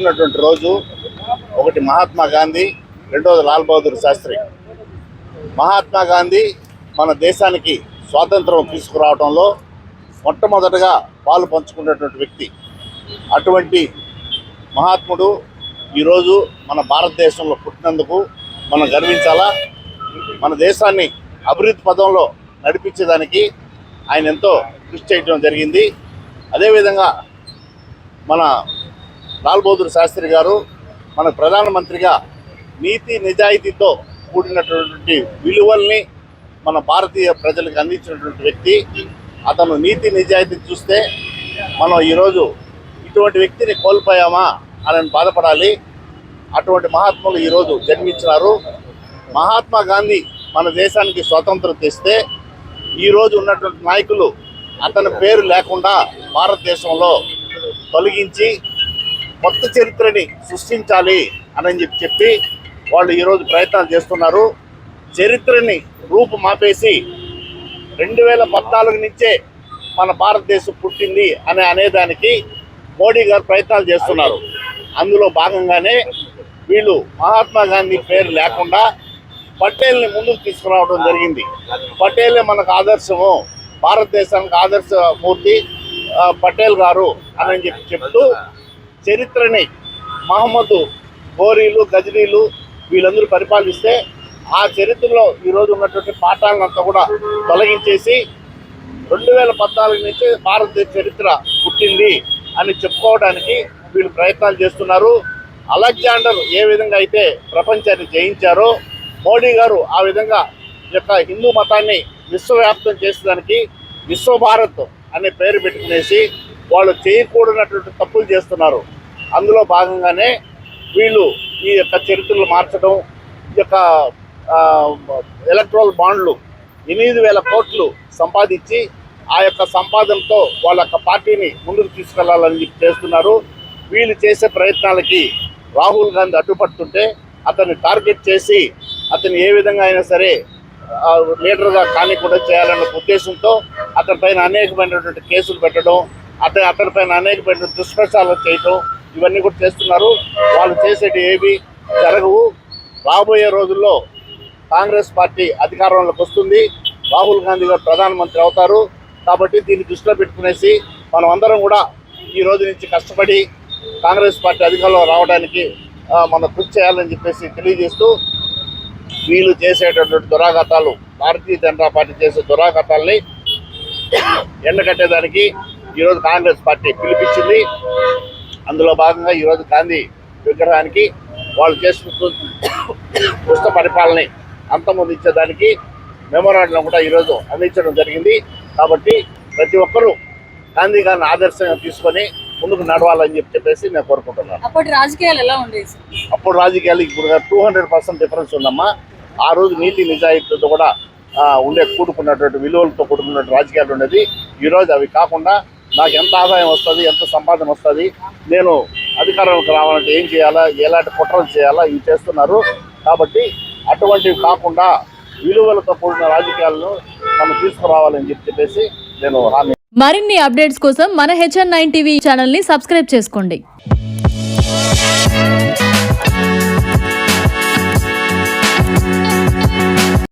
పుట్టినటువంటి రోజు. ఒకటి మహాత్మా గాంధీ, రెండోది లాల్ బహదూర్ శాస్త్రి. మహాత్మా గాంధీ మన దేశానికి స్వాతంత్రం తీసుకురావడంలో మొట్టమొదటగా పాలు పంచుకున్నటువంటి వ్యక్తి. అటువంటి మహాత్ముడు ఈరోజు మన భారతదేశంలో పుట్టినందుకు మనం గర్వించాలా. మన దేశాన్ని అభివృద్ధి పదంలో నడిపించేదానికి ఆయన ఎంతో కృషి చేయడం జరిగింది. అదేవిధంగా మన లాల్ బహదూర్ శాస్త్రి గారు మన ప్రధానమంత్రిగా నీతి నిజాయితీతో కూడినటువంటి విలువల్ని మన భారతీయ ప్రజలకు అందించినటువంటి వ్యక్తి. అతను నీతి నిజాయితీ చూస్తే మనం ఈరోజు ఇటువంటి వ్యక్తిని కోల్పోయామా అని బాధపడాలి. అటువంటి మహాత్ములు ఈరోజు జన్మించినారు. మహాత్మా గాంధీ మన దేశానికి స్వాతంత్రం తెస్తే ఈరోజు ఉన్నటువంటి నాయకులు అతని పేరు లేకుండా భారతదేశంలో తొలగించి కొత్త చరిత్రని సృష్టించాలి అని చెప్పి వాళ్ళు ఈరోజు ప్రయత్నాలు చేస్తున్నారు. చరిత్రని రూపుమాపేసి 2014 నుంచే మన భారతదేశం పుట్టింది అనేదానికి మోడీ గారు ప్రయత్నాలు చేస్తున్నారు. అందులో భాగంగానే వీళ్ళు మహాత్మా గాంధీ పేరు లేకుండా పటేల్ని ముందుకు తీసుకురావడం జరిగింది. పటేలే మనకు ఆదర్శము, భారతదేశానికి ఆదర్శమూర్తి పటేల్ గారు అని చెప్తూ చరిత్రని మహమ్మద్ గోరీలు గజనీలు వీళ్ళందరూ పరిపాలిస్తే ఆ చరిత్రలో ఈరోజు ఉన్నటువంటి పాఠాలనంతా కూడా తొలగించేసి 2014 నుంచి భారతదేశ చరిత్ర పుట్టింది అని చెప్పుకోవడానికి వీళ్ళు ప్రయత్నాలు చేస్తున్నారు. అలెగ్జాండర్ ఏ విధంగా అయితే ప్రపంచాన్ని జయించారో మోడీ గారు ఆ విధంగా యొక్క హిందూ మతాన్ని విశ్వవ్యాప్తం చేసేదానికి విశ్వభారత్ అనే పేరు పెట్టుకునేసి వాళ్ళు చేయకూడనటువంటి తప్పులు చేస్తున్నారు. అందులో భాగంగానే వీళ్ళు ఈ యొక్క చరిత్రలు మార్చడం, ఈ యొక్క ఎలక్ట్రల్ బాండ్లు 8,000 కోట్లు సంపాదించి ఆ యొక్క సంపాదనతో వాళ్ళ యొక్క పార్టీని ముందుకు తీసుకెళ్లాలని చేస్తున్నారు. వీళ్ళు చేసే ప్రయత్నాలకి రాహుల్ గాంధీ అడ్డుపడుతుంటే అతన్ని టార్గెట్ చేసి అతను ఏ విధంగా అయినా సరే లీడర్గా కానికుండా చేయాలన్న ఉద్దేశంతో అతని పైన అనేకమైనటువంటి కేసులు పెట్టడం, అతని పైన అనేకమైన దుష్ప్రచారాలు చేయటం ఇవన్నీ కూడా చేస్తున్నారు. వాళ్ళు చేసేటి ఏవి జరగవు. రాబోయే రోజుల్లో కాంగ్రెస్ పార్టీ అధికారంలోకి వస్తుంది. రాహుల్ గాంధీ గారు ప్రధానమంత్రి అవుతారు. కాబట్టి దీన్ని దృష్టిలో పెట్టుకునేసి మనం అందరం కూడా ఈ రోజు నుంచి కష్టపడి కాంగ్రెస్ పార్టీ అధికారంలో రావడానికి మనం కృషి చేయాలని చెప్పేసి తెలియజేస్తూ వీళ్ళు చేసేటటువంటి దురాఘాతాలు, భారతీయ జనతా పార్టీ చేసే దురాఘాతాలని ఎండగట్టేదానికి ఈరోజు కాంగ్రెస్ పార్టీ పిలిపించింది. అందులో భాగంగా ఈరోజు గాంధీ విగ్రహానికి వాళ్ళు చేసుకుంటూ దుష్ట పరిపాలనని అంతమొందించేదానికి మెమోరాండం కూడా ఈరోజు అందించడం జరిగింది. కాబట్టి ప్రతి ఒక్కరూ గాంధీ గారిని ఆదర్శంగా తీసుకొని ముందుకు నడవాలని చెప్పేసి నేను కోరుకుంటున్నాను. అప్పుడు రాజకీయాలు ఎలా ఉండేది? అప్పుడు రాజకీయాలు ఇప్పుడు 200% డిఫరెన్స్ ఉందమ్మా. ఆ రోజు నీతి నిజాయితీతో కూడా కూడుకున్నటువంటి విలువలతో కూడుకున్నటువంటి రాజకీయాలు ఉండేది. ఈరోజు అవి కాకుండా నాకు ఎంత ఆదాయం వస్తుంది, ఎంత సంపాదన వస్తుంది, నేను అధికారంలోకి రావాలంటే ఏం చేయాలా, ఎలాంటి కుట్రలు చేయాలా ఇవి చేస్తున్నారు. కాబట్టి అటువంటివి కాకుండా విలువలతో కూడిన రాజకీయాలను మనం తీసుకురావాలని చెప్పేసి నేను హామీ. మరిన్ని అప్డేట్స్ కోసం మన HN9 టీవీ ఛానల్ని సబ్స్క్రైబ్ చేసుకోండి.